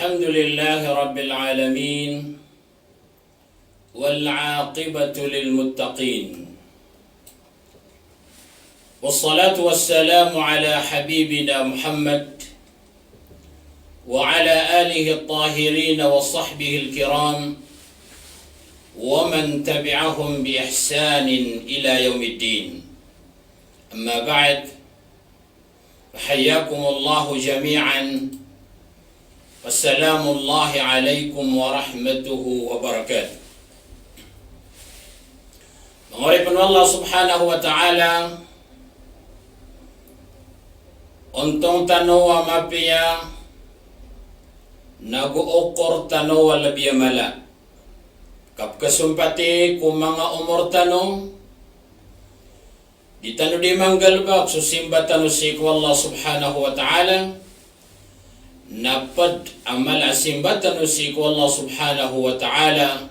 الحمد لله رب العالمين والعاقبة للمتقين والصلاة والسلام على حبيبنا محمد وعلى آله الطاهرين وصحبه الكرام ومن تبعهم بإحسان إلى يوم الدين. أما بعد، فحياكم الله جميعا، والسلام الله عليكم ورحمته وبركاته. Menguripkan Allah subhanahu wa ta'ala untong tanawa mapia naguukor tanawa labiya mala kapkasumpati kung mga umor tanong di tano di manggalbak susimba tano si Allah subhanahu wa ta'ala napad amal asimba tano si Allah subhanahu wa ta'ala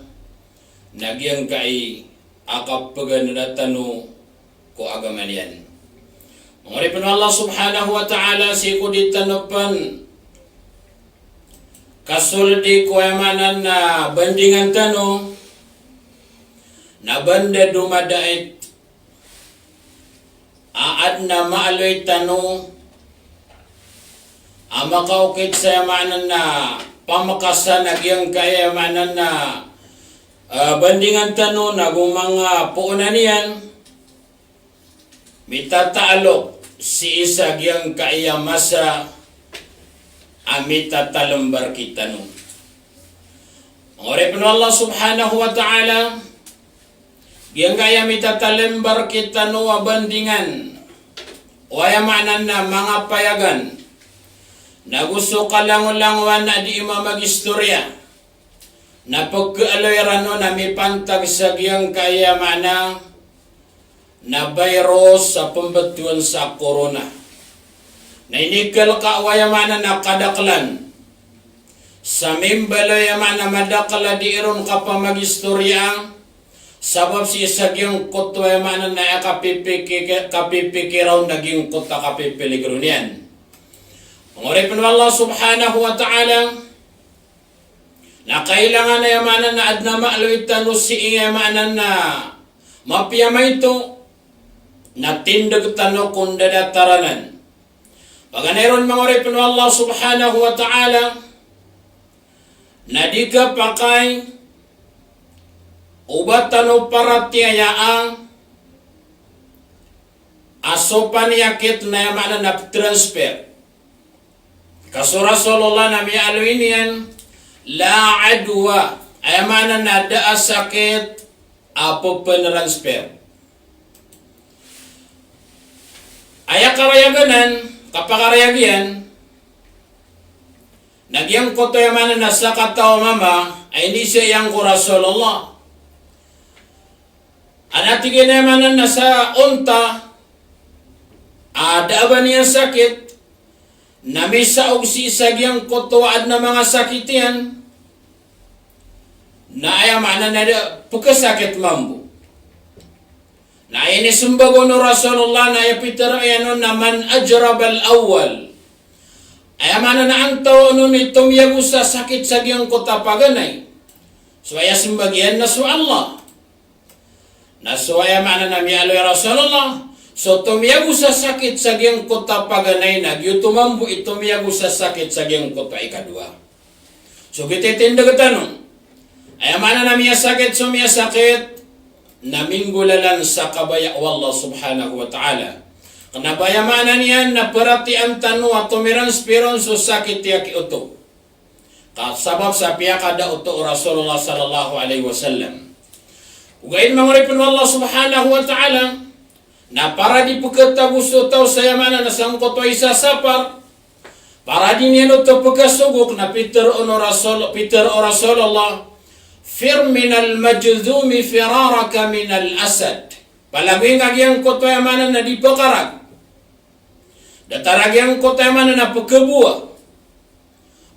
nagyang kai akap paganatano ko agaman yan. Manguripin Allah subhanahu wa ta'ala si ko ditanopan kasuldi ko emanan na bandingan tano na banda dumadait aad na maaloy tano amakaukit sa emanan na pamakasan nagyang kaya emanan na bandingan tano na mga puunan niyan mitataalok si isa gyang kaya masa amitatalumbar kita no. Manguripin Allah subhanahu wa ta'ala gyang kaya mitatalimbar kita no bandingan waya manan na mga payagan na gusto kalangulangan na di magistorya na pagkaaloy rano na may pantag sa giyang kaya mana na virus sa pambatuan sa corona. Na inikal ka waya mana na kadaklan sa mimbaloy mana madakla di iron ka pa magistorya sabab si isa giyang kutwaya mana na kapipikiraw naging kuta kapipiligro niyan. Manguripin Allah subhanahu wa ta'ala na kailangan na yamanan na adna maaloy tanus si yamanan na mapiyamay ito na tindag tano kung dadataranan. Paganayon manguripin Allah subhanahu wa ta'ala na di ka pakay ubat tano paratiyayaan asopan yakit na yamanan na transfer. Kasura sallallahu na mialoy niyan la adwa ay mana na daa sakit apo pentransfer aya karayaganan kapakarayagyan nagyang koto ay mana na sa kataw mama ay hindi siya yang ko Rasulullah anatigin ay mana na sa unta ada ba niya sakit namisa og si sagyang kotoad na mga sakit yan na ay mana na pagkasakit mambo na ay nisumbago no Rasulullah na ay pitaro yan na man ajrab al-awwal ay mana na ang tao nun itumyago sa sakit sagyang kotapaganay so ay sumbagyan na su Allah na so ay mana na miyaloy Rasulullah so tumiyago sa sakit sa giyang kota paganay na gyutumambo itumiyago sa sakit sa giyang kota ikadua. So gititindag tanong ay mana na miya sakit so miya sakit naminggulalan sa kabaya Allah subhanahu wa ta'ala. Kanabayamanan niyan na perati ang tanu at tumiranspiron so sakit yaki uto. Sabab sa piyakada uto Rasulullah sallallahu alaihi wasallam. Ugayin manguripin Allah subhanahu wa ta'ala na para di pagkata gusto tao sa yamana na sangkot o isa sapar para di niya ito pagkasugok na Peter o Rasulullah fir min al-majdumi firaraka min al-asad palagay nga giyang koto yamana na di pakarag datarag yang koto yamana na pagkabuwa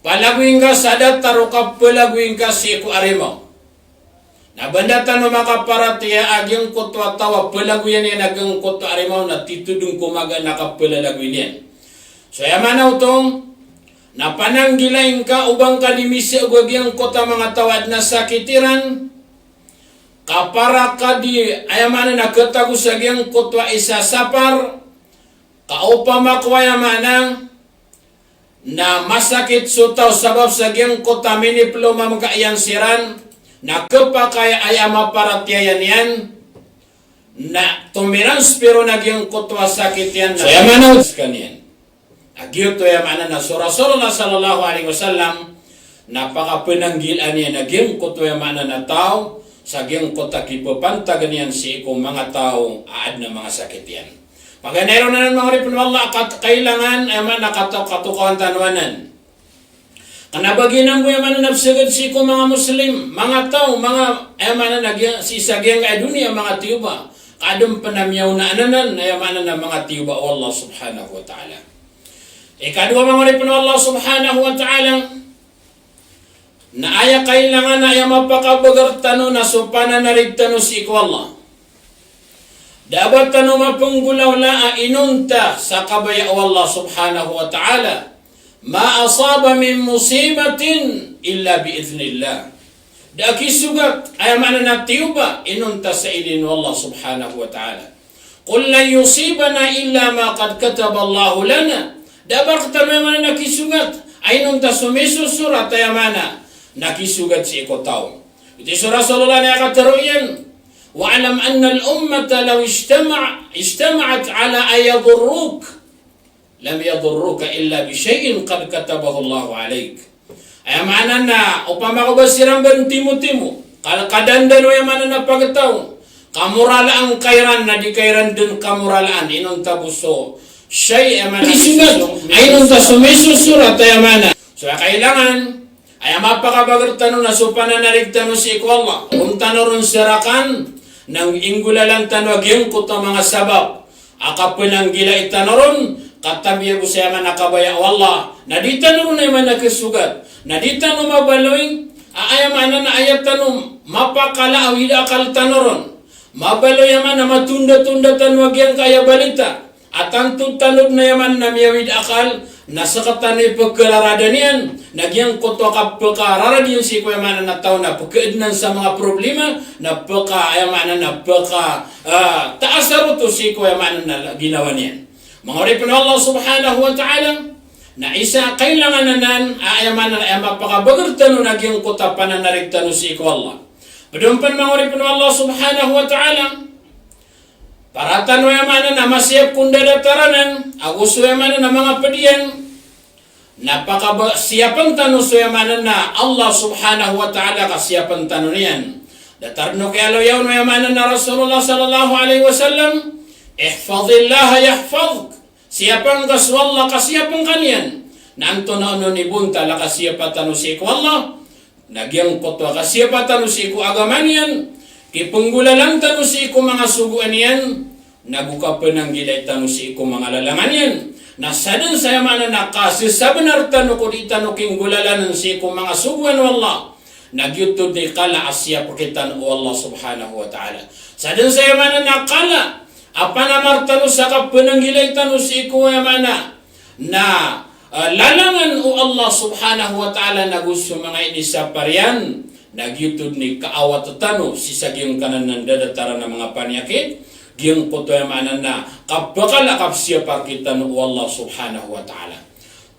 palagay nga sadat tarukap palagay nga si ku arimaw na banda tano makaparatiya agyang kutwa tawa pelaguyan yan agang kutwa arimaw na titudong kumaga nakapelalaguyan yan. So yamana utong na pananggilain ka ubang kalimisi ugagyang kota mga tawad na sakitiran, kapara ka di ayamana na katagus agyang kotwa isa sapar, kaupama ko ayamana na masakit sutaw sabab sa agyang kota miniploma magkaayang siran, na kapakaya ayama paratyayan yan, na tumirans pero nagyang kotwa sakit yan. So ayamana kanyan. Agyot to yamana na so Rasulullah sallallahu alaihi wasallam napakapananggilan niya nagyang kotwa yamana na tao sa agyang kota kipapantagan yan si ikong mga tao aad na mga sakit yan. Maganero na ng mga ripon Allah kailangan ayaman nakatukawan tanwanan. Kanabaginan mo yaman na nabsagad si ikong mga Muslim, mga tao, mga ayaman na si sagyang ay dunia mga tiyuba. Kadong panamyaw na ananan ayaman na mga tiyuba o Allah subhanahu wa ta'ala. Ikadua mga ripon Allah subhanahu wa ta'ala na aya kailangan na aya mapakabagartano na supana narigtano si iko Allah. Dapat tano mapunggulaw la inunta sa kabaya o Allah subhanahu wa ta'ala ma asaba min musibatin illa biiznillah. Daki sugat aya mana na tiyuba inunta sa ilin o Allah subhanahu wa ta'ala. Qul lan yusibana illa ma qad kataba Allah lana. Dapat tano mana nakisugat ay nunta sumisusurat aya mana nakisugat si iko tao. Iti surah Rasulullah na kataruyan, wa'alam anna al-ummata law ijtama'at ala ay yadurruk lam yadurruka illa bi shay'in qad katabahu Allah alayk. Ay mana na upama ko ba sirang bantimo-timo kadandano ay mana na pagtaw kamurala ang kairan na di kairan dun kamuralaan inon tabuso shay ay mana ay inon ta sumisusurat ay mana. So kailangan ay mapakabagartano na supana narigtano si iko Allah. Kung tanoron sirakan nang inggulalang tanwag yung kuto mga sabab. Akapunang gila itanoron katabiya ko siya man nakabaya Allah. Naditano na yung nakisugat. Naditano mabaloy. Ayamana na ayat tanong mapakala awida akal tanoron. Mabaloy yaman na matunda-tunda tanwag yung kaya balita. At ang tutanod na yaman na miyawid akal nasa katanay pagkalaradan yan. Nagyang koto ka pagkararad yung si kuya mana na tao na pagkaidnan sa mga problema na pagkayamanan na pagka-taasaro to si kuya mana na ginawa niyan. Mga ripon Allah subhanahu wa ta'ala na isa kailangan na nan ayamanan ay mapakabagartano nagyang kota pananarigtano si ko Allah. Padumpan mga ripon Allah subhanahu wa ta'ala paratan mo yaman na masiyap kung dadataranan, agusto yaman na mga padiyan, napakasiyapan tanong so yaman na Allah subhanahu wa ta'ala kasiyapan tanong niyan. Datarno kay alaw yaw yaman na Rasulullah sallallahu alaihi wasallam, ihfadillah yahfadk, siyapan kaswallah kasiyapan kanyan. Nanto na ano ni bunta la kasiyapan tanong si ko Allah, nagyang kotwa kasiyapan tanong si ko agaman yan, kipunggulan lang tanong si ko mga suguan yan, naguka pa ng gilay tanong si ko mga lalaman yan. Nasadan saya mana nakasi sa benar tanong ko di tanong kinggulalan si ko mga suguan wallah. Nagyutod ni kala asya pakitan o Allah subhanahu wa ta'ala. Sadan saya mana nakala apa namar tanong sa kapanang gilay tanong si ko mana na lalangan o Allah subhanahu wa ta'ala na gusto mga inisaparian. Nagyutod ni kaawat tano si sagyong kanan ng dadatara ng mga panyakit giyong puto yamanan na kapakal akap siya parkitan o Allah subhanahu wa ta'ala.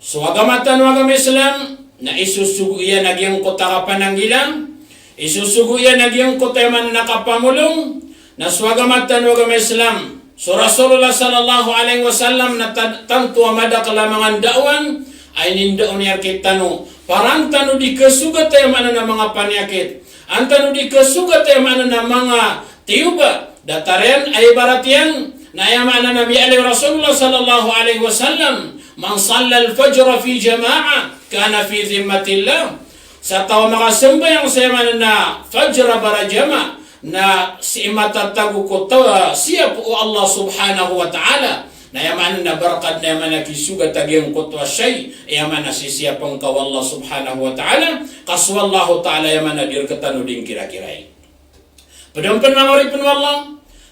So agamatan wagam Islam na isusugo iya nagyang kota kapananggilang, isusugo iya nagyang kota yaman nakapamulong, na swagamatan wagam Islam. So Rasulullah sallallahu alaihi wasallam na tanto amada kalamangan dawan ay nindaon niya kitano parang tano di kasugat tayo mana na mga panyakit. Ang tano di kasugat tayo mana na mga tiyuba. Dataren ay baratian na yamana Nabi alaihi Rasulullah sallallahu alaihi wasallam man salla al-fajr fi jama'a kana fi zimmatillah. Sa tao makasambayang sa yamana na fajr barajama na si imatatago ko siya po Allah subhanahu wa ta'ala. Na yaman na barakad na yaman na kisugat agyang kutwa siyay, yaman na sisiyapang ka Allah subhanahu wa ta'ala, kaswallahu ta'ala yaman na dirkatano din kira-kiray. Padampan mga ripon wallah,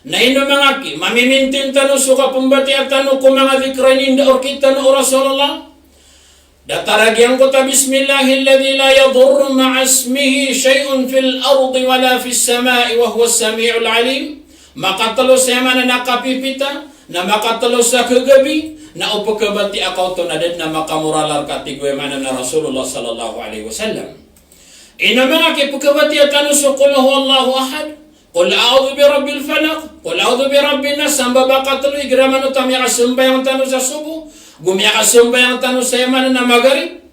na ino mga ki, mamimintin tano suka pambati at tano kung mga dikray ninda or kita no Rasulullah, Dataragyang ko ta bismillahilladzi la yadurru ma'a ismihi syai'un fil ardi wala fis sama'i wa huwas sami'ul alim. Makatalo sa mana nakapipita, na makatalo sa kagabi, na upakabati akaw to na din na makamuralar katigoy mana na Rasulullah sallallahu alaihi wasallam. Ina mga kipagkabati at ano so qul huwallahu ahad, qul a'udhu bi rabbil falaq, qul a'udhu bi rabbin nas, ang babakatalo igraman o tamya kasambayang tano sa subo, gumya kasambayang tano sa yaman na magarib,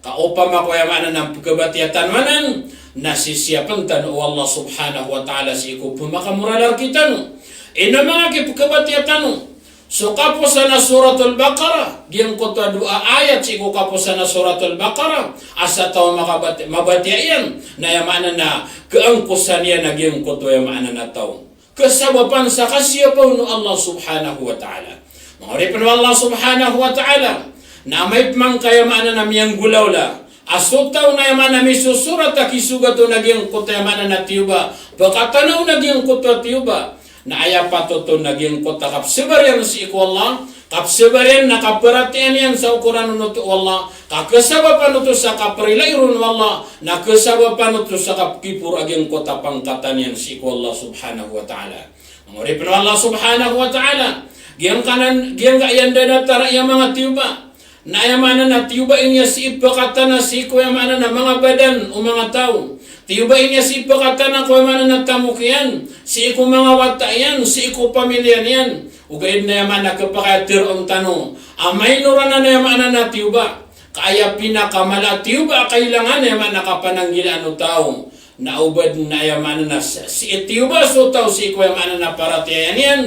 kaupam ako yaman ng pagkabatiatan manan, nasisiyapan tano Allah subhanahu wa ta'ala si iku pumakamuralar kita no. Ina mga kipagkabatiatan no, so kapos na suratul Baqarah, diyan ko to dua ayat sigo kapos na suratul Baqarah, asa tao mabatiyan na yamanan na keangkusan niya na diyan ko to yamanan na tao. Kasabapan sa kasiyapaw no Allah subhanahu wa ta'ala. Mangaripan wa Allah subhanahu wa ta'ala, na may pamang kayamanan na miyang gulawla, asutaw na yamanan may susurat akisuga to na diyan ko to yamanan na tiyuba, pakatanaw na diyan ko to tiyuba, na aya patuto naging kota kapsibaryan si iku Allah, kapsibaryan na kaperatian yan sa ukuran nuto Allah, kakesabapan nuto sa kaprilairun Allah, na kesabapan nuto sa kapkipur aging kota pangkatan yan si iku Allah subhanahu wa ta'ala. Manguripin Allah subhanahu wa ta'ala, giyang kayan dadatara yung mga tiyuba, na ayamanan na tiyuba inya si ipakatan na si iku yamanan na mga badan o mga tao, tiyuba inya si ipakatan na kung yamanan na tamukyan, si iku mga watayan, si iku pamilyan yan, ugaid na yaman na kapakatir ang tanong, amay nura na yamanan na tiyuba, kaya pinakamala tiyuba, kailangan na yaman nakapananggilan o tao, naubad na yamanan na si tiyuba, so tao si iku yamanan na paratiyan yan,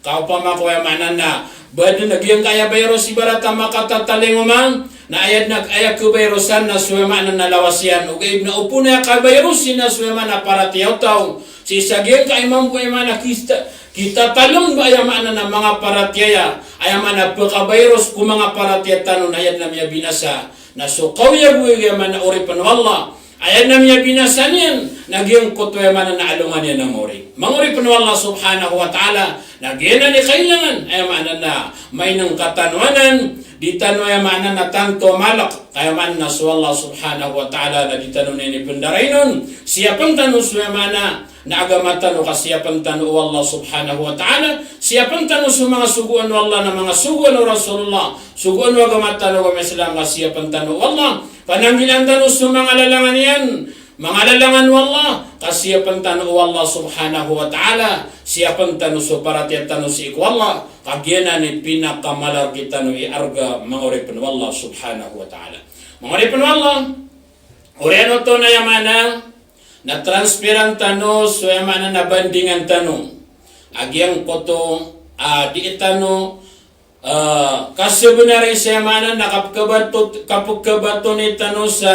kaupama ko yamanan na, bada nagyang kaya bayro si barata makatataling umang, na ayad nag-ayak ko bayrosan na suwema na nalawasyan, ugaib na upo na kabayrosin na suwema na paratiyaw tao, si sagyang kaimang po yaman na kita talong ba yaman na mga paratiyaya, ayaman na pagkabayros kung mga paratiyatan na ayad na miya binasa, na sukaw yabuy yaman na uripan wallah, ayad na miya binasa niyan, nagyang kuto yaman na alungan niya ng uri. Manguripan wallah subhanahu wa ta'ala, nagyan na ni kailangan, ayaman na may nang katanwanan, di tanong yaman na tanto malak, kaya man na so Allah subhanahu wa ta'ala na di tanong ni pendarainon, siapang tanong suyaman na agamatan o kasiyapang tanong Allah subhanahu wa ta'ala, siapang tanong sa mga suguan Allah na mga suguan o Rasulullah, suguan o agamatan o Islam, kasiyapang tanong Allah, pananggilan tanong sa mga lalangan yan, mga lalangan wallah, kasiyapang tanong Allah subhanahu wa ta'ala, siyapang tanong sa paratiyan tanong si ikwallah, kagyanan ni pinakamalar kita no iarga manguripan wallah subhanahu wa ta'ala. Manguripan wallah, uriano to na yamana, na transparent tanong, so yamana na bandingan tanong, agyang koto, di itano, kasi benari sa yamana, nakapagkabato ni tanong sa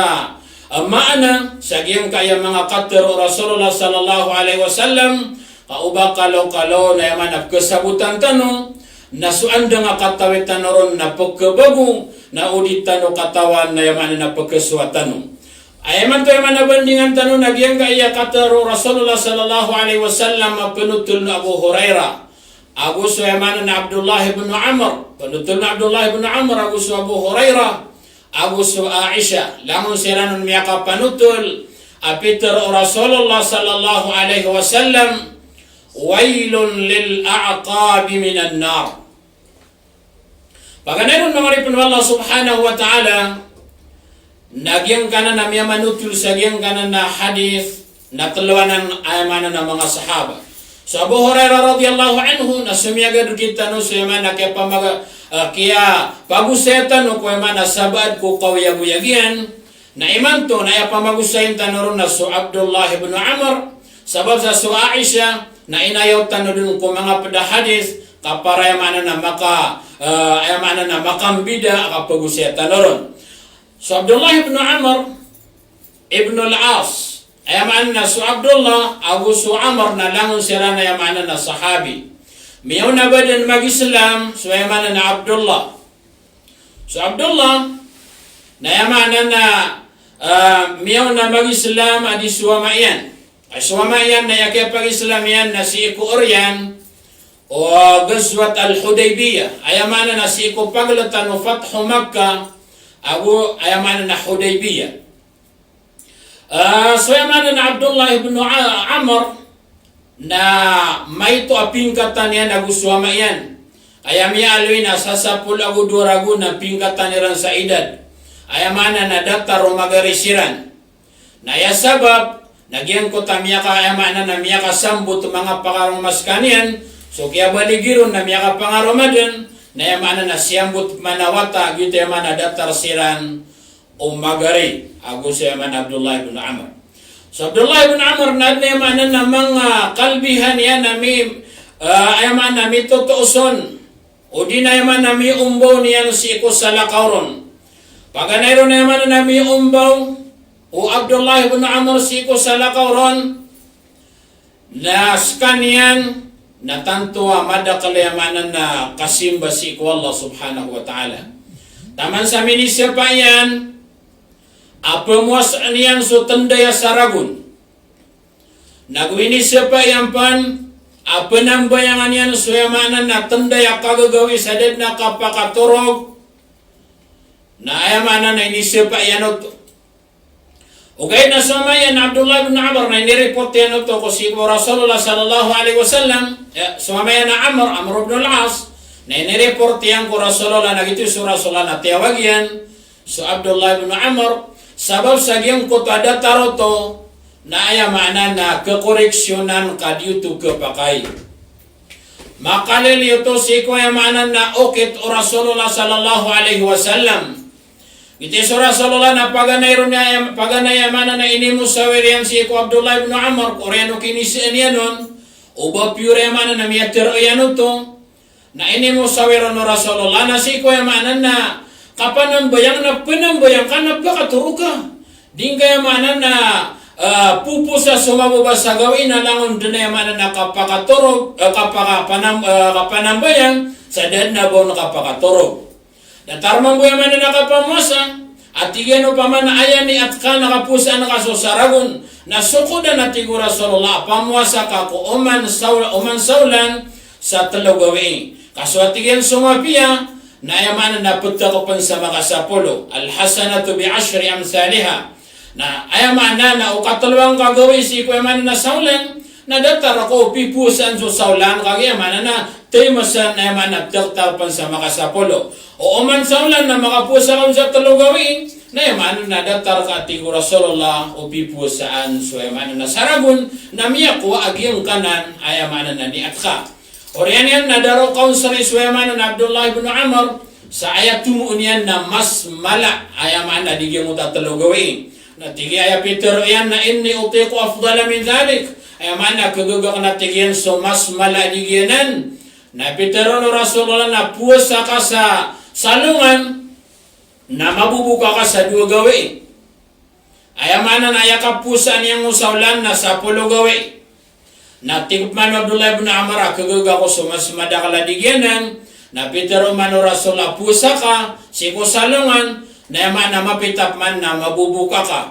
maana sa giyang kaya mga kater o Rasulullah sallallahu alaihi wasallam, kauba kalo-kalo na yaman na kasabutan tanong, na suanda nga katawitan ron na pagkabago, na uditan o katawan na yaman na pagkasuatan no. Ayaman to yaman na bandingan tanong, na giyang kaya kater o Rasulullah sallallahu alaihi wasallam, pinutul na Abu Hurairah, agus yaman na Abdullah ibn Amr, pinutul na Abdullah ibn Amr, agus Abu Hurairah, agus Aisha, lamun siranon miyaka panutul, apitar o Rasulullah sallallahu alaihi wasallam, wailun lil a'qabi minan nar. Paganayon mga ripon Allah subhanahu wa ta'ala, nagyang kanan na miya manutul sa gyang kanan na hadith, na tuluanan ayamanan ng mga sahaba. So Abu Hurairah radiyallahu anhu, na sumiyagad kita no sa yaman na kaya kaya pagusetan o kaya man nasabad ko kawiyag-uyagyan na iman to na pamagusayin tanoron na so Abdullah ibn Amr sabab sa so Aisha na inayaw tanodun ko mga padahadis kapara yamanan na ayamanan na makambida kapagusetan noron. So Abdullah ibn Amr ibn al-As ayaman na so Abdullah agu so Amr na langon sira na yamanan na sahabi. Miyaw na ba din mag-Islam, so yamanan na Abdullah. So Abdullah, na yamanan na miyaw na mag-Islam, adi suwamayan. Ay suwamayan na yakay pag-Islam yan na si Iku Oryan, o Gazwat al-Hudaybiyah. Ay yamanan na si Iku Paglatan o Fathu Makkah, Abu ayaman na Hudaybiyah. So ayaman na Abdullah ibn Amr na may to apingkatan yan aguswama yan. Ayami aloy na sasapul agu duragu na pingkatan niran sa edad. Ayamana na data romagarisiran. Na ya sabab nagyan ko tamya ka ayamana na miya ka sambut mga pakarong maskanian. So kaya baligiron na miya ka pangaromadan na yamana na siyambut manawata gitu yamana data siran umagari. Agus yaman Abdullah ibn Amr. So Abdullah ibn Amr na yamana na mga kalbihan yan na may ayamana may tutuuson. O di na yaman na may umbaw niyan si Iko Salakauron. Paganayro na yaman na may umbaw o Abdullah ibn Amr si Iko Salakauron na skanian na tanto madakalayamanan na kasimba si Iko Allah subhanahu wa ta'ala. Taman sa minisya pa yan, apamuasaan yan so tandaya saragun. Nagwinisya pa yan pan, apanambayangan yan so yamanan na tandaya kagagawi sa dad na kapakaturog, na ayamanan na inisya pa yan ito. Okay na sumayan Abdullah ibn Amr na inireport yan ito ko si Rasulullah sallallahu alaihi wasallam. Sumayan na Amr ibn al-As na inireport yan ko Rasulullah na gitu so Rasulullah na tiyawag yan. So Abdullah ibn Amr sabab sa giyang ko tada taroto na ayamanan na kekoreksyonan kadiyuto kepakay. Makalil ito si ko ayamanan na okit o Rasulullah sallallahu alaihi wasallam. Iti so Rasulullah na paganayamanan na inimu sawirian si ko Abdullah ibn Amr koreano kinisian yan nun uba pure yamanan na miyatiro yan ito na inimu sawiran o Rasulullah na si ko yamanan na kapanambayang na pinambayang ka napakaturo ka din ka yamanan na pupo sa sumababa sa gawin na langon din na yamanan na kapakaturog kapanambayang sa dad na buong kapakaturog. Natarmang ko yaman na nakapamuasa at tigeno pa man ayan ni at ka nakapusa na kasusaragon na sukodan na tigo Rasulullah pamuasa ka ko uman saulan sa talagawi. Kaso at tigen sumapiya na yaman na napunta ko pan sa makasapulo al-hasanatu bi ashri amsalha na ayaman na ukatalawang kagawi si ko yaman na saulan na datar ako pipusan so saulan kagayaman na taymasan na yaman na taktar pan sa makasapulo. O man saulan na makapusa kam sa talugawi na yaman na datar ka tigo Rasulullah o pipusaan so yaman na saragun na miya ko agyang kanan ayaman na ni atka. O yan nadaro kaunsari so yaman na Abdullah ibn Amr sa ayat tumuon yan na mas mala ayaman na digyan mo talugawi. Na tigi ayat Peter yan na inni utiku afdala min dhalik ayaman na kagagak na tigyan so mas mala digyanan. Na Peter no Rasulullah na pusa ka sa salungan na mabubuka ka sa dua gawi. Ayamanan ayakapusan yang musaulan na sa pulo gawi. Na tigman Abdullah ibn Amr kagaga ko sumas madakaladigyanan na Peter umano Rasulullah pusa ka siko salungan na yaman na mapitap man na mabubuka ka.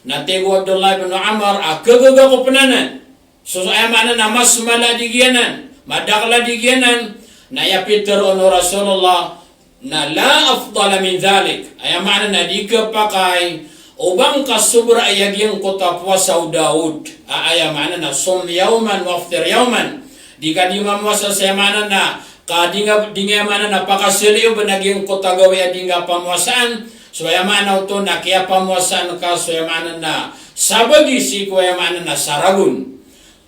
Na tigo Abdullah ibn Amr kagaga ko penanan. So ayamanan na mas maladigyanan madakaladigyanan na ya Peter umano Rasulullah na la afdala min dhalik ayamana na di kapakay ubang kasubra ayagyang kotapwa sa Daud ayamana na sum yawman wa aftir yawman di ka di mamwasa sa yamana na kadinga yamana na pakasiliw banagyang kotagawi adinga pamwasaan so yamana ito na kaya pamwasaan ka so yamana na sabagi si ko yamana na saragun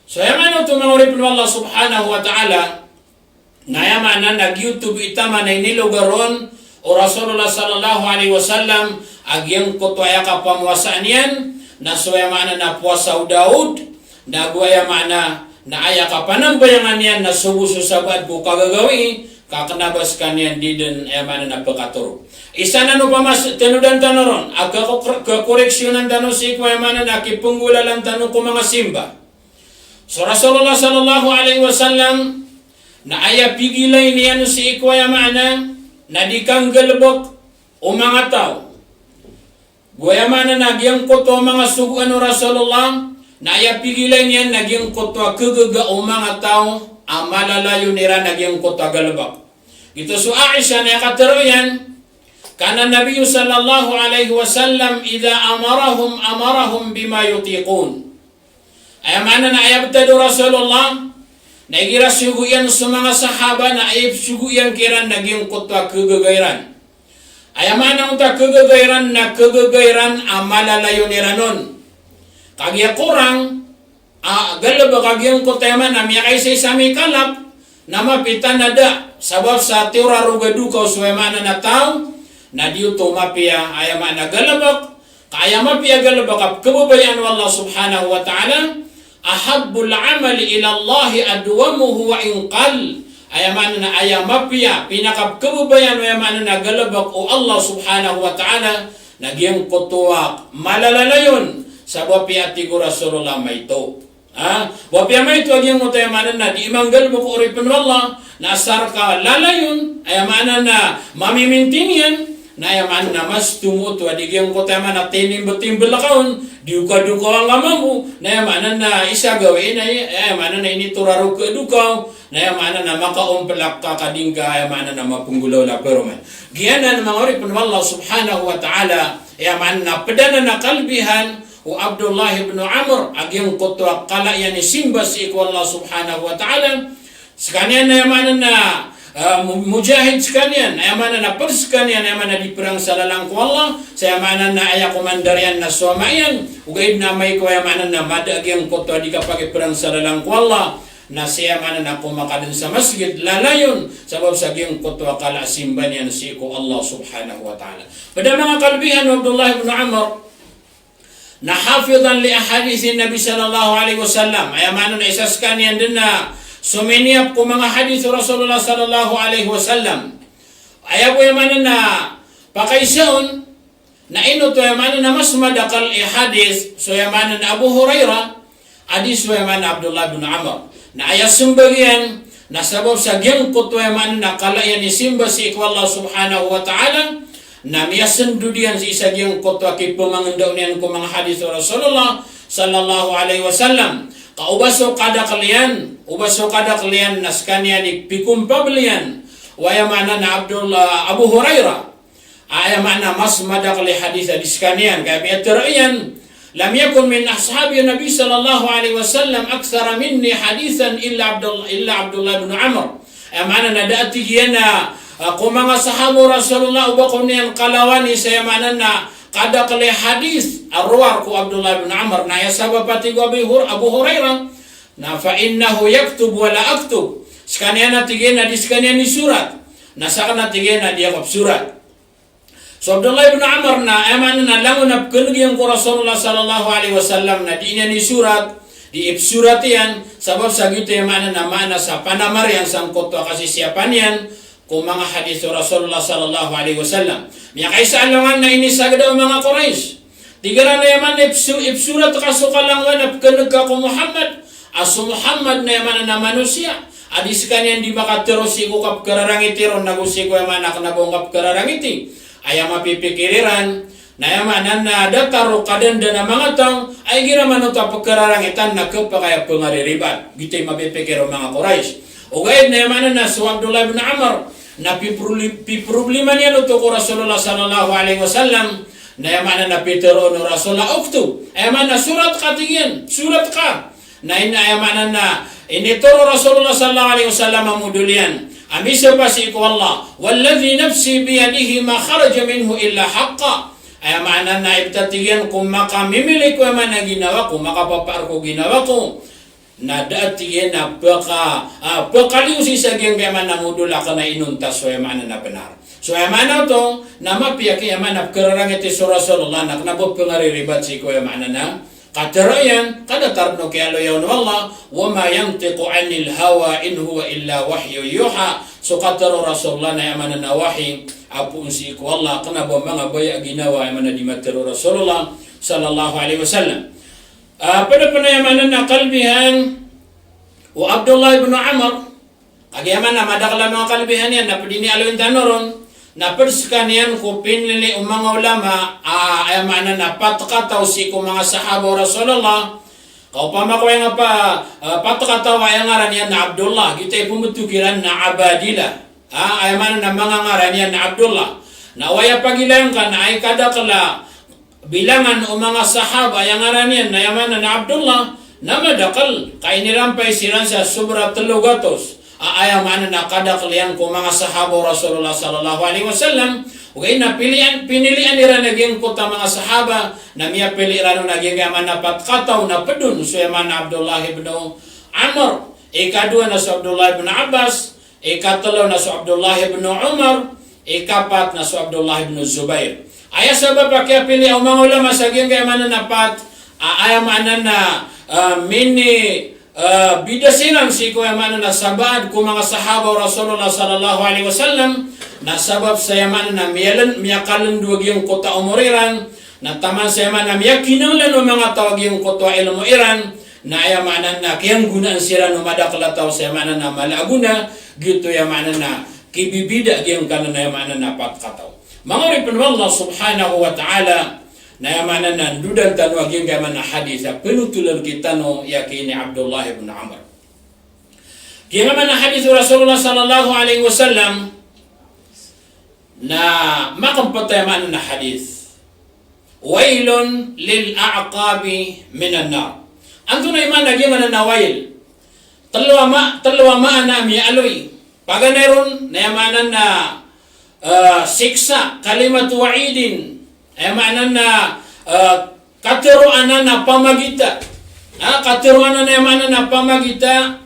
so yamana ito mga uripin Allah subhanahu wa ta'ala ngayaman na nag-YouTube itama na inilugaron o Rasulullah sallallahu alaihi wasallam agyang kutwaya ka pamuasaan yan na suyaman na puasa o Daud na guyaman na aya ka panambayangan yan na subuso sabad ko kagagawi kakanabas ka niyan di din ayaman na pagkaturo. Isa na no pa mas tinudan tanoron aga ko kakoreksyonan tano si kuyaman na kipunggula lang tano ko mga simba. So Rasulullah sallallahu alaihi wasallam na aya pigilay niyan si ikwaya mana na di kang galbok o mga tao. Guayamana nagyang koto mga suguan o Rasulullah na aya pigilay niyan nagyang koto kagaga o mga tao ang malalayo nira nagyang koto galbok. Ito so Aisha na katero yan Kana Nabi sallallahu alaihi wasallam idza amarahum bima yutiqun. Ay mana na ayab tado Rasulullah na igira suguyan sa mga sahaba na ayab suguyan kiran naging kutwa kagagayran. Ay mana unta kagagayran na kagagayran amalalayo ni ranon. Kagya kurang galaba kagyang kutema na miyakay sa isami kalap na mapitan na da sabab sa tiura rugadukaw suwemana na tao na diyo tumapia ayama na galabak kaya mapia galabak kababayan wa Allah subhanahu wa ta'ala ahabbul amali ila Allah adwamuhu wa inqal ayama na ayamapia pinakap kababayan ayama na galabak o Allah subhanahu wa ta'ala nagyang kutuwak malalalayon sa wapi ati ko Rasulullah may ito wapi may ito agyang mo tayo manan na di imang galabak o ripin wallah na asar ka lalayon ayama na mamimintin yan na yaman na mas tumut wadigyan ko tayo na tinim-butim balakaon diuka-duka ang lamamu na yaman na isa gawin na yaman na inituraro ka dukaw na yaman na makaumpalak ka kadingka yaman na mapunggulaw la pero man giyanan mga oripon Allah subhanahu wa ta'ala yaman na pedana na kalbihan o Abdullah ibn Amr agyang kutwa kala yan isimba si Allah subhanahu wa ta'ala sekalian na yaman na mujahid sekalian, ayamana na pers sekalian, ayamana di perang salalang ko Allah, sayamana na aya komandarian na suamayan, ugaib na may ko ayamana na madagyang koto di kapag perang salalang ko Allah, na sayamana na kumakadan sa masjid lalayon, sabab sa gyang koto akala simban yan si ko Allah subhanahu wa ta'ala. Pada mga kalbihan wa Abdullah ibn Amr, na hafidhan li ahadithin Nabi sallallahu alaihi wasallam, ayamana na isas sekalian din na suminiap ko mga hadith Rasulullah sallallahu alaihi wasallam. Ayaw ko yaman na pakaisaon na ino to yaman na mas madakal hadith so yaman na Abu Hurairah hadith so yaman na Abdullah bin Amr na ayas sumbagian na sabab sa gyang ko to yaman na kalayan isimba si Allah subhanahu wa ta'ala na miyasan dudian si isa gyang ko to akipumangandaw niyan ko mga hadith Rasulullah sallallahu alaihi wasallam. Kaubaso kada kalian nas kanya ni pikum pablian wayamana na Abdullah Abu Hurairah ayamana mas madakli hadis kanian kaya biatarayan lam yakun min ashabi Nabi sallallahu alaihi wasallam aktsara minni hadisan illa Abdullah bin Amr ayamana na dati yana kung mga sahabo Rasulullah ubakon niyan kalawani sayamana na kada kali hadis arwar ku Abdullah bin Amr na yasabapati ko Abu Hurairah na fa innahu yaktub wala aktub sekanian na tigena di sekanian ni surat na sakana tigena dia kap surat so Abdullah bin Amr na aman na langon na kunugiyang ko Rasulullah sallallahu alaihi wasallam na di ni surat di surat yan sabab sa gitu yaman na mana sa panamar yang sangkot kasi siapan yan kung mga hadis Rasulullah sallallahu alaihi wasallam. Miya kaysa alangan na inisag daw mga Quraysh. Tigara na yaman ipsurat kasukalangan at kanagka ko Muhammad. Aso Muhammad na yaman na manusia. Adis kanyan di makatirosi ko kap kararangitiron nagusi ko yaman naknabong kararangiti. Ay mapipikiriran na yaman na dataro kadanda na mga tao ay giraman ito pagkararangitan na kapakaya pangariribat. Gito'y mapipikiro mga Quraysh. O gayad na yaman na so Abdullah bin Amr na problema niya to ko Rasulullah sallallahu alaihi wasallam na yaman na pitero no Rasulullah uktub yaman na surat ka tingin surat ka na yaman na initoro Rasulullah sallallahu alaihi wasallam amudulian amisa pasi ko Allah walladhi nafsi biyadihi ma kharaja minhu illa haqqa yaman na ibtatigan kung makamimili ko yaman na ginawa ko makapapar ko ginawa ko na dati yan na pakaliw si sagyang kayaman na mudula ka na inuntas so yaman na benar. So yaman na ito na mapiyak yaman na kararangit iso Rasulullah na knabot pangariribat si ko yaman na katarayan kada tarno kaya loyaw na Allah wa ma yantiqu anil hawa in huwa illa wahyu yuha so kataro Rasulullah na yaman na wahi apun si ko Allah knabo mga baya ginawa yaman na di matero Rasulullah sallallahu alaihi wasallam. Pada penayamanan na kalbihan o Abdullah ibn Amr kagayaman na madakala mga kalbihan yan na pwede ni alawin tanoron na perskanian ko pinili mga ulama ayamanan na patkataw si ko mga sahabo Rasulullah kau pamakway nga pa patkataw ay ngaran yan na Abdullah kita pumutukiran na Abadillah ayamanan na mga ngaran yan na Abdullah nawaya pagilang ka na ay kadakla bilangan o mga sahaba yang aranian na yamanan na Abdullah na madakal kay nirampay silang sa sobra 300 ayaman na kadaklian ko mga sahaba Rasulullah sallallahu alaihi wasallam ugay na pinilian nila naging kota mga sahaba na miya piliran naging yaman na patkataw na pedun so yaman Abdullah ibn Amr ikadua na so Abdullah ibn Abbas ikatlo na so Abdullah ibn Umar ikapat na so Abdullah ibn Zubair aya sabab kaya pili ang mga ulama sa giyang yaman na pat ayaman na mini bidasinan si ko yaman na sabad ko mga sahaba Rasulullah sallallahu alaihi wasallam na sabab sa yaman na miyakalan duwag yung kota umuriran na taman sa yaman na miyakinanglan o mga tawag yung kota ilmu iran na yamanan na kiyang gunaan sila no madaklataw sa yamanan na malaguna gitu yamanan na kibibida yung kanan na yamanan na patkataw mga ripin Allah subhanahu wa ta'ala na yamanan na dudan tanwag yung yaman na hadith penutulan kita no yakini Abdullah ibn Amr kaya yaman na hadith Rasulullah sallallahu alaihi wasallam na makampata yaman na hadith wailun lil a'qabi minan nar anto na iman lagi man na wail talwa ma na mi aloy paganeron na yamanan na siksa kalimat wa'idin yamanan na katiruanan na pamagita katiruanan na yamanan na pamagita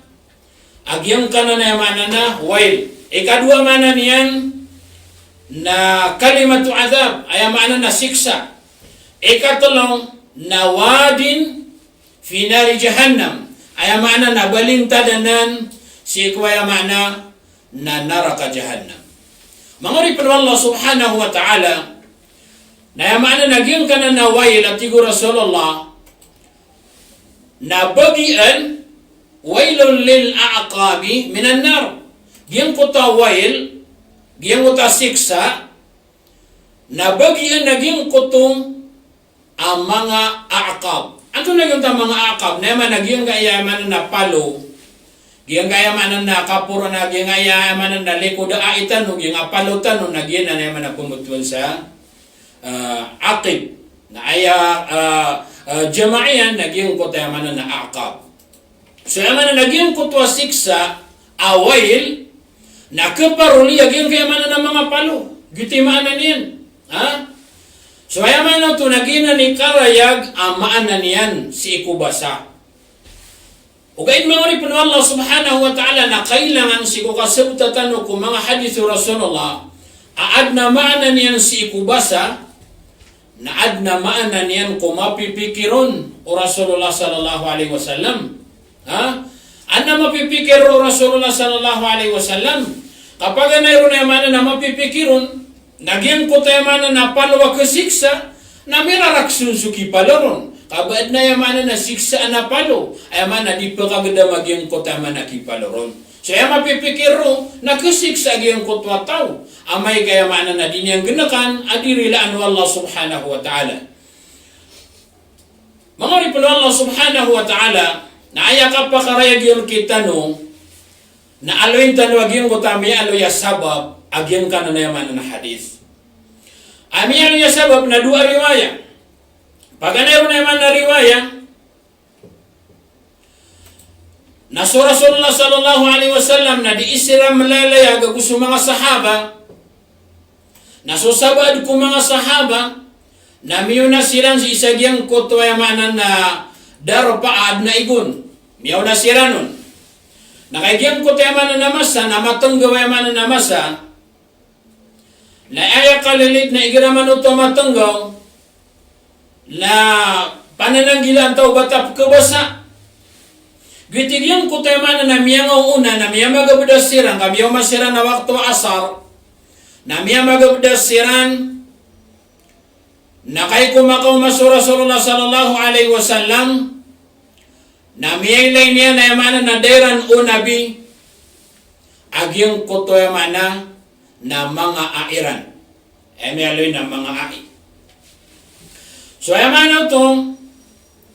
agyang kana na yamanan na wail ikadua mana niyan na kalimatu azab ayamanan na siksa ikatulong na wadin fi nari jahannam ay mana na balintadanan si kuya mana na naraka jahannam mangori pa Allah subhanahu wa ta'ala na mana naging kana na wail at tigo Rasulullah na bagian wailun lil a'qabi minan nar giyang kota wail giyang kota siksa na bagian naging kotong ang mga a'qab anto na yung mga akab na yaman naging kayaman na palo giyang kayaman na kapuro na giyang kayaman na likod aitan o giyang apalutan o naging na yaman na pumutuan sa akib na aya jamaian naging kutayaman na akab so yaman na naging kutwa siksa awail na kaparuli giyang kayaman na mga palo gitimaan na niyan so ayaman na ito nagina ni karayag amaan na niyan si ikubasa. O kain mga ripon Allah subhanahu wa ta'ala na kailangan si kukasabtatan o kung mga hadithu Rasulullah aad na maan na niyan si ikubasa na ad na maan na niyan kung mapipikiron o Rasulullah sallallahu alaihi wasallam. Ad na mapipikir o Rasulullah sallallahu alaihi wasallam kapag mayroon na yaman na mapipikiron nagyang ko tayo mana na palwa ka siksa na miraraksun suki palaron. Kabad na yaman na siksa na palo. Ay man na di pa kagada magyang ko tayo mana kipalaron. So ay mapipikiro na kasiksa gyang ko tao. Amay kaya mana na din yang ganakan adirilaan Allah subhanahu wa ta'ala. Mga ripon Allah subhanahu wa ta'ala na ayakap pa karayag yung kita no na aloyin tanwag yung kutami aloy sabab agyang ka na yaman na hadith. Amiyan niya sabab na dua riwaya. Pag anayon na yaman na riwaya, na so Rasulullah sallallahu alaihi wasallam na di isiram malalaya gusto mga sahaba, na so sabad ko mga sahaba, na miyo na silang si isagyang kutwa yamanan na daro paad na igun. Miyaw na sila nun. Nakagyang kutwa yamanan na masa, na matunggaw yamanan na masa, na aya kalilit na igaraman ito matunggaw na panananggilan tao batap kabasa. Gitigyan ko tayo man na miyang una na miyang magabudasiran kamiyaw masiran na waktu asar na miyang magabudasiran na kay kumakaw masura Rasulullah sallallahu alaihi wasallam na miyang ilay niya na yamanan na dairan unabi agyang ko tayo man na mga airan. Emialoy na mga ai. So yaman ito,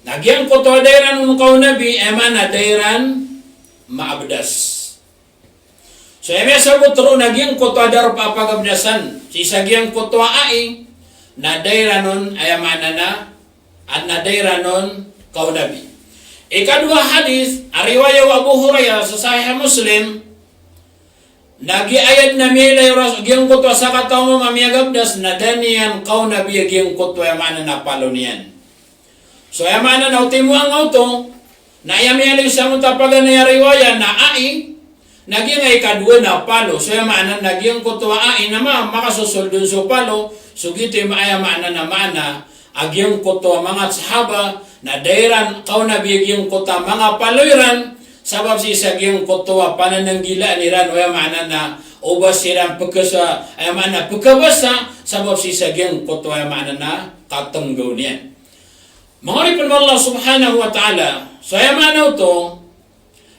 nagyang ko to dairan kau nabi, eman na dairan maabdas. So eme sabot ro naging kutwa dar papagabdasan. Si sagyang kutwa ai na dayranon ayamana na at na dayranon kaunabi. Ikadua hadis, riwayat Abu Hurairah sa Sahih Muslim, nagiayad na milay gyang kutwa sa kataw mo mamiyagabdas na daniyan kaunabi gyang kutwa ayamana na palonian. So ayamana na utimo ang auto na ayamiyali sa mutapagan na riwayat na ai naging ay kadua na palo. So yamanan naging kutwa ai na makasusol dun so palo. So gito maayamanan na mana agyang kutwa mga sahaba na dairan kau nabi agyang kutwa mga paloiran sabab si sagyang kutwa panananggila niran o yamanan na ubas silang pagkasa ayamanan na pagkabasa sabab si sagyang kutwa yamanan na katenggaw niyan. Manguripin Allah subhanahu wa ta'ala so yamanan ito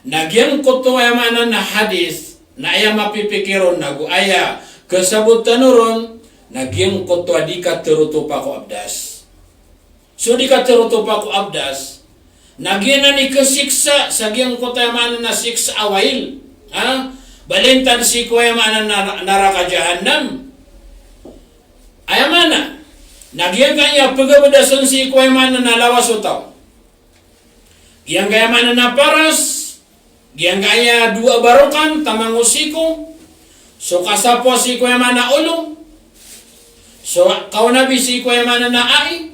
nagyang kutwa yamanan na hadis na aya mapipikiron na aya kasabutan ron nagyang kutwa di ka terutupa ko abdas. So di ka terutupa ko abdas nagyan na ni kasiksa sa gyang kutwa yamanan na siksa awail. Balintan si kuwa yamanan na naraka jahannam. Ayamana nagyan kanya pagabadasan si kuwa yamanan na lawas utaw. Giyang kayamanan na paras giyang kaya dua barukan tamang usiko. So kasapo si kuya mana ulo. So kaunabi si kuya mana na ai.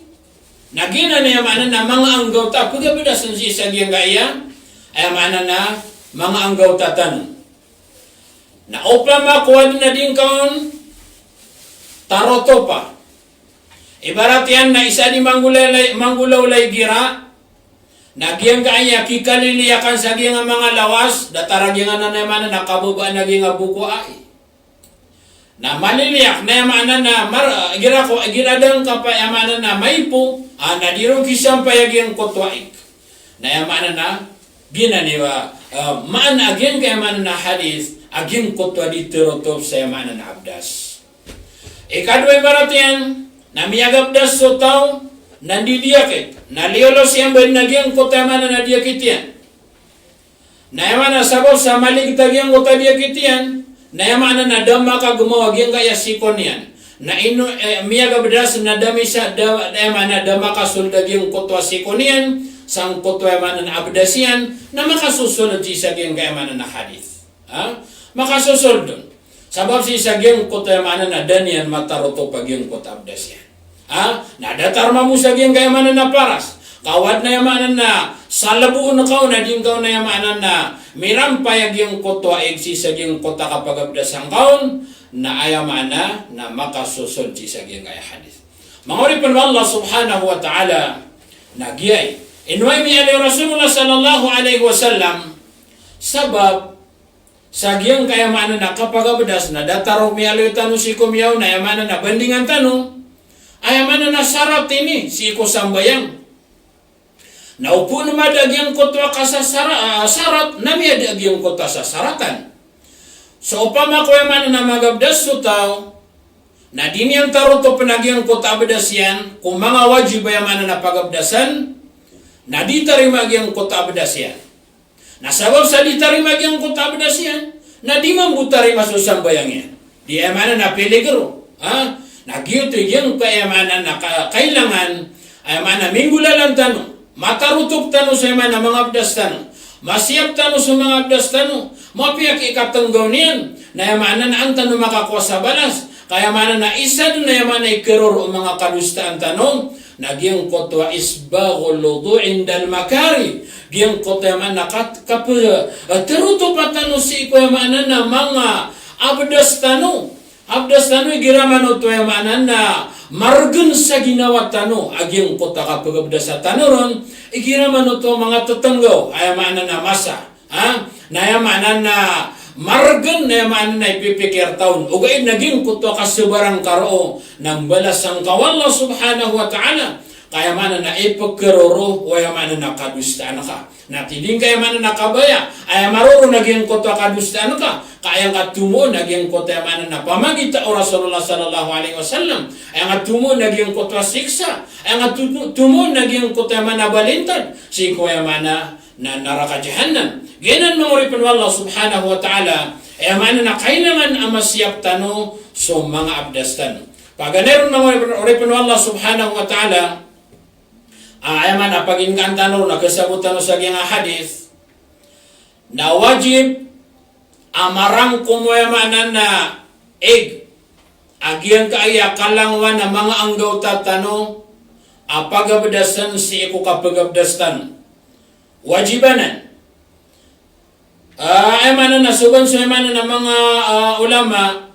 Nagina na yamanan na mga anggota. Pagkabidasan si isa giyang kaya ay mana na mga anggota tan. Na upla makuha na din kaon taroto pa. Ibarat yan na isa di manggulaw-lay gira. Nagyang kanya kikaliliyakan sa gyang mga lawas dataragyan na naman na nakababa na gyang buko ai. Na maliliyak na yaman na gira ko giradang kapayamanan na may po nadirong kisang payagyang kutwaik. Na yaman na ginaniwa maan agyan kayaman na hadis agyan kutwa di terotop sa yaman na abdas. Ikadwa barat yan na miyagabdas so tao nandidiyakit. Naliolo siyang ba nagyang kota man na diyakit yan. Nayaman na sabab sa malig tagyang kota diyakit yan. Nayaman na nadama ka gumawa gyang kaya sikon yan. Na ino miyagabdas na dami sa nayaman na dama ka suldag yung kotwa sikon yan. Sang kotwa man na abdas yan. Na makasusunod si sagyang kaya man na hadith. Makasusunod dun. Sabab si sagyang kotwa man na danyan mataroto pag yung kota abdas yan. Nadatar mamusag yung kayamanan na paras. Kawad na yamanan na salabuon na kaw na din kaw na yamanan na mirampayag yung kotwa eksisag yung kota kapag abdas ang kaon na ayamana na makasusod sisag yung kaya hadith. Manguripin Allah subhanahu wa ta'ala nagyay. Inway mi alay Rasulullah sallallahu alaihi wasallam sabab sagyang kayamanan na kapag abdas na datarong mi alay tanu si kumyaw na yamanan na bandingan tanu ayaman na nasarap ini si ko sambayang. Naupo naman dagyang kotwa ka sa sarat, nami dagyang kotwa sa saratan. So upama ko yaman na magabdas sutaw, na diniyang taruto panagyang kotwa abdas yan, kung mga wajib yaman na pagabdasan, na di tarima gyang kotwa abdas yan. Nasabab sa di tarima gyang kotwa abdas yan, na di mambutari masusambayang yan. Di yaman na peligro. Nagyuto yung kayamanan na kailangan ay mana minggulalan tano, matarutok tano sa mga abdas tano, masiyap tano sa mga abdas tano, mapiyak ikatanggaw niyan, na yamanan ang tano makakuha sa balas, kaya mana na isa doon na yaman ay kiror o mga kalustaan tano, nagyang kotwa isbagul ludu indal makari, gyang kotwa yaman na teruto pa tano si kayamanan na mga abdas tano, abdas tano giraman o tuwa manan na margun sa ginawa tano agyang kota kapag abdas sa tano ron igiraman o tuwa mga tutanggaw ayamanan na masa nayamanan na margun nayamanan na ipipikir taon ugaid naging kota kasubarang karo ng balas ang kawala subhanahu wa ta'ala kaya mana na ipagkaroro o ayamanan na kadustaan ka natiding kaya mana nakabaya ay maruro naging kota kadustaan ka kaya nga tumo naging kota mana na pamagita o Rasulullah sallallahu alaihi wasallam ay nga tumo naging kota siksa ay nga tumo naging kota mana balintad si kuya mana na naraka jahannam ganan manguripin Allah subhanahu wa ta'ala Mana na kailangan amasyap tano so mga abdas tano. Paganeron mga oripon Allah subhanahu wa ta'ala, man apaginggan tano na kasabutan sa giyang hadith, na wajib amarang kumoyamanan na agian kaya kalangwan na mga anggaw tatano, apagabdasan si iku kapagabdastan. Wajibanan. Mana nasuban sa mana na mga ulama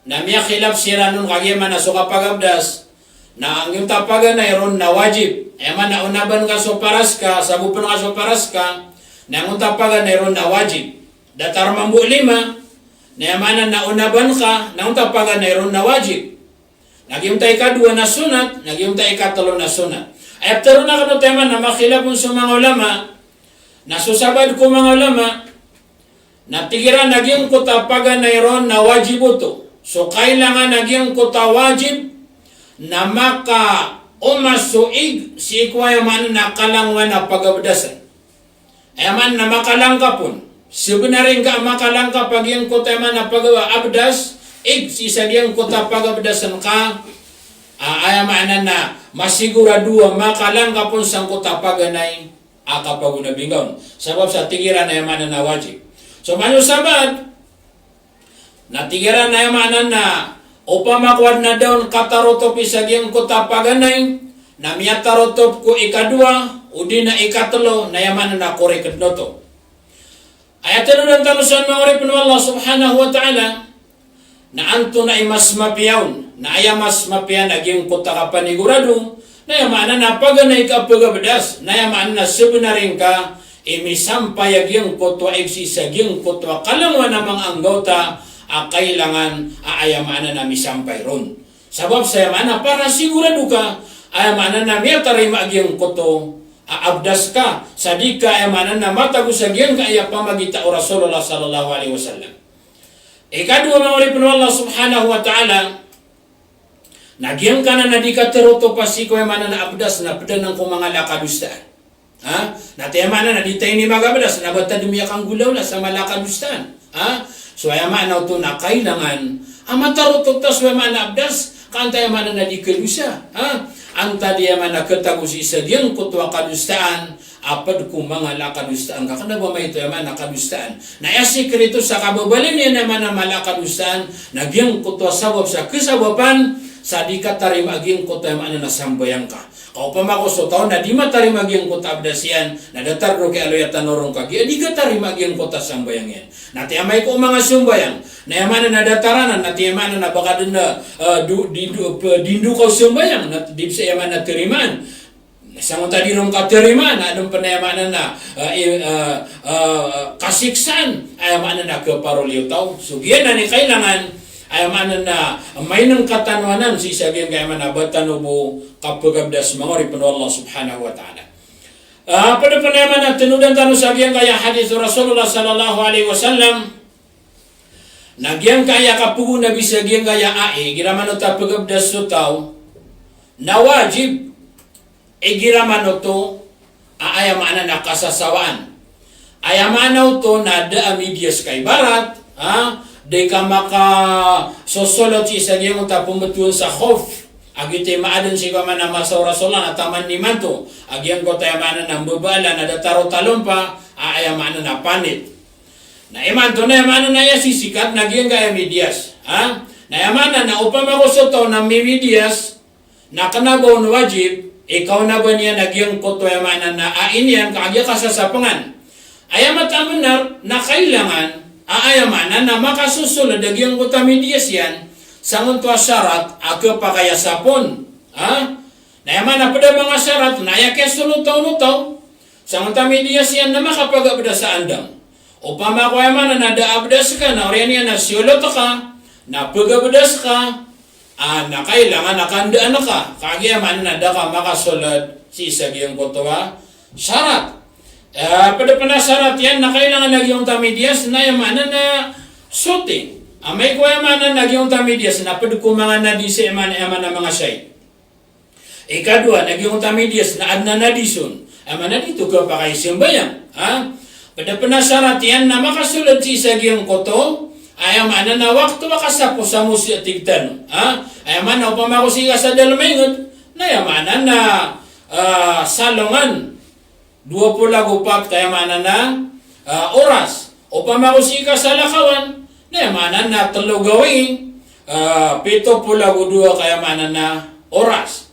na miya khilaf sira nun kagya man na so kapagabdas na ang yung tapagan na iron na wajib. Mana unaban ka so paras ka, sabupon ka so paras ka, na ang tapagan na iron na wajib. Datar mambu 5, na mana na unaban ka, na ang tapagan na iron na wajib. Nagyumtay ka 2 na sunat, nagyumtay ka 3 na sunat. Ay aptaro na kano tema na makhilapon sa mga ulama, nasusabad ko mga ulama, natigiran naging kutapagan na iron na wajib ito. So kailangan naging kuta wajib na maka umasuig si ikwaya man na kalangwan na pagabdasan. Man na makalangka pun. Sebenarnya ka makalangka pag yung kuta man na pagabdas, si sagyang kuta pagabdasan ka, man na masigurado makalangka pun sang kuta paganay akapagunabingon. Sabab sa tigiran na man na wajib. So manyo sabad, natigiran na yamanan na upamakwad na daw katarotop isagyang kuta paganay, na miyatarotop ko ikadua, udi na ikatlo, na yamanan na korek noto. Ayatan ng talusan mga oripin Allah subhanahu wa ta'ala, na anto na imas mapiyawn, na ayamas mapiyan aging kuta kapanigurado, na yamanan na paganay ka pagabdas, na yamanan na sebenaring ka, imisampay agyang kutwa igsisagyang kutwa kalangwa namang anggota kailangan aayamanan na misampay ron. Sabab sa yamana para sigurado ka ayamanan na miya tarima agyang kuto abdas ka sadika ayamanan na matagusagyang kaya pamagita o Rasulullah sallallahu alaihi wasallam. Ikadua mga ulipin Allah subhanahu wa ta'ala, nagyang ka na nadikateroto pasiko ayamanan na abdas na pedanang kong mga lakadustaan. Natayama na ditay ni magabadas na bata dumiyak ang gulaw na sa malakadustan. So ayaman na ito na kailangan amatarotok tas ayaman na abdas kanta ayaman na nadikalusa. Ang tadi ayaman na katagus isa diyan kutwa kadustaan apad kung mga lakadustaan ka. Kana ba may ito ayaman na kadustaan? Na yasikreto sa kababalin niya naman na malakadustaan nagyang kutwa sabab sa kasababan sa di ka tarima aging kutwa ayaman na nasambayang ka. Kau pamako taon na di matarima gyang kota abdasyan na datar ro kay aloy tanorong kagi di ka tarima gyang kota sambayang yan. Nati amay ko mga sumbayang na yaman na dataranan nati yaman na baka na dindu ko sumbayang na di sa yaman na tiriman. Sa mga tadi rong kateriman anong panayamanan na kasiksan ayaman na kaparolyo taw. So giyan na ni kailangan ayamanan na may nang katanwanan si sagyang kayaman na batanubo kapagabdas mga oripin Allah subhanahu wa ta'ala. Pada panayaman na tinudan tanu sagyang kaya hadith Rasulullah sallallahu alaihi wasallam nagyang kaya kapugo na bisagyang kaya giraman o tapagabdas so tao na wajib giraman o to ayamanan na kasasawaan ayamanan o to na da amidyas kay barat de ka maka sosolot si sagyang ta pumbetuan sa khof agite maadan si ka man sa Rasulullah na taman ni manto agyang ko tayo manan ng babala na dataro talumpa ayamanan na panit na imanto na yamanan na sisikat nagyang gaya medias na yamanan na upama ko soto na medias na kanabaw na wajib ikaw na ba niya nagyang ko tayo yamanan na yan kaagya kasasapangan ayamat amanar na kailangan ayamanan na makasusunod agyang kutamedias yan sa nguntwa syarat ako pa kaya sapon. Nayaman na pada mga syarat na ayakya sulutaw-lutaw sa kutamedias yan na makapagabda sa andang. Upama ko ayaman na nadaabdas ka na oriyan yan na siyulot ka na pagabdas ka na kailangan nakandaan ka kagyaman na da ka makasulad si isagyang kutuwa syarat. Pada penasarat yan na kailangan nagyong tamedias na yamanan na shooting. May kuyamanan nagyong tamedias na padukumangan na di sa yaman na mga siyay. Ikadua, nagyong tamedias na adna na dison. Yaman na dito ka pa kayo simbayang. Pada penasarat yan na makasulad si isagyong koto Ayaw mana na waktu makasapo sa musi at tigtan. Ayaw mana upama ko siya sa dalmaingot, na yamana na salongan. 20 lagupat kaya mana na oras. Upama ko siya sa lakawan, na yamana na 3 gawin. 72 kaya mana na oras.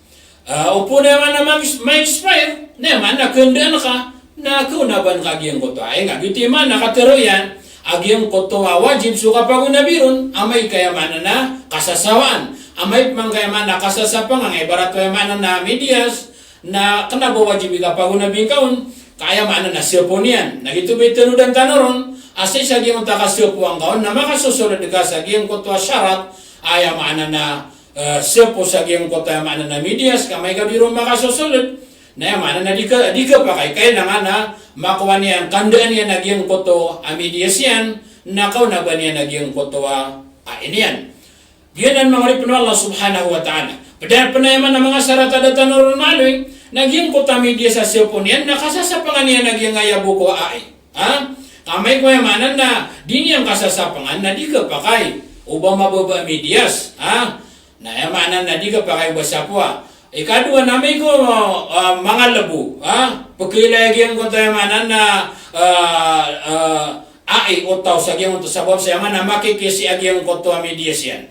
Upo na yaman na ma-expire, na yaman na kundaan ka, na kunaban kagiyang koto. Ay nga, giti man nakatero yan, agyang koto wajib suka pagunabiron, amay kayamanan na kasasawaan. Amay pang kayamanan na kasasapang, ang ibarat kayamanan na medyas, na kanabo wajib ka pagunabing kaon, kayamanan na sirpon yan. Nagitubay tinudan tanoron, asay sa giyang takasirpo ang kaon, na makasusunod ka sa giyang koto syarat, ayamanan na sirpo sa giyang koto ayamanan na medyas, kamay kabirong makasusunod, na yaman na di ka pa kaya naman na makuha niyan kandaan niya naging koto amidias yan nakaw na ba niya naging koto iniyan. Diyan ang mga ripon Allah subhanahu wa ta'ala. Padahal pa na yaman ng mga saratadatan na runaloy naging koto amidias sa sipon yan nakasasapangan niya naging ayabuko ay. Kamay ko yamanan na di niyang kasasapangan na di ka pa kay ubang mababa amidias. Na yamanan na di ka pa kay wasapwa. Ikadua namin ko mga labo, pagkilagyan ko tayo manan na ai utaw sa gyang to sabab sa yaman na makikisi agyang ko to amidias yan,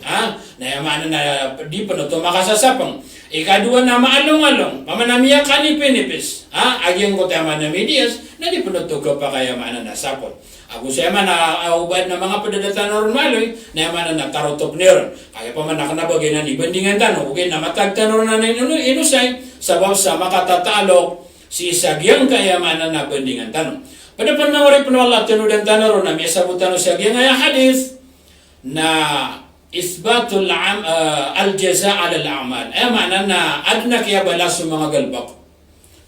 na yaman na di pa no to makasasapang. Ikadua na maalong-along, pamanamiya kanipinipis, agyang ko tayo man amidias na di pa no to pa kaya manan na sapon. Ako sa yaman na ubad na mga padadatan normaloy, na yaman na nakarotop niyon. Kaya pa man nakanabagay na ibandingan tanong, okay na matagtanong na inusay, sabab sa makatatalok si sagyang kayamanan na bandingan tanong. Pada panawari panawala tinudan tanong na may sabutan sa sagyang ay hadith na isbatul al-jaza al-amal. Ay manan na adna kaya balas sa mga galbak.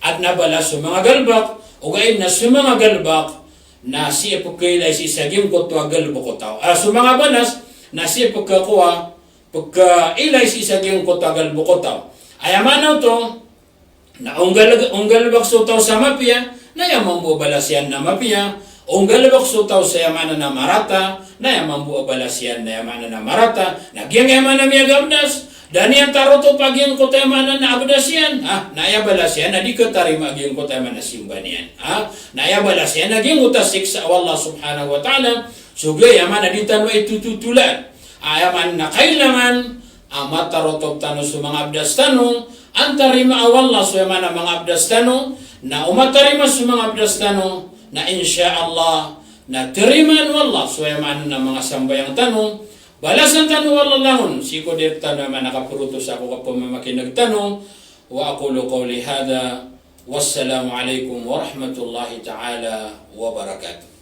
Adna balas sa mga galbak, o gayon na sa mga galbak, na siya pagkailay si sagim ko to agal bukotaw. So mga banas, na siya pagkailay si sagim ko to agal bukotaw. Ayamanaw to, na unggal baksutaw sa mapia, na yamang bubalas yan na mapia, unggal baksutaw sa yamana na marata, na yamang bubalas yan na yamana na marata, nagyang yamana miya gabdas, dani ang taroto pag yung kutayamanan na abdas yan, nayabalas yan, na di ka tarima yung kutayamanan na simban yan, nayabalas yan, naging utasik sa Allah subhanahu wa ta'ala, sugay, yaman na di tanwa itututulan, ayaman na kailangan, amat taroto tano sa mga abdas tanong, ang tarima Allah sa yaman na mga abdas tanong, na umatarima sa mga abdas tanong, na insya Allah, na tariman Allah sa yaman na mga sambayang tanong, balasan tanong wala langon, siko dirta naman nakapuruto sa ako kapag mamakinagtanong, wa aqulu qawli hada, wassalamu alaikum warahmatullahi ta'ala wabarakatuh.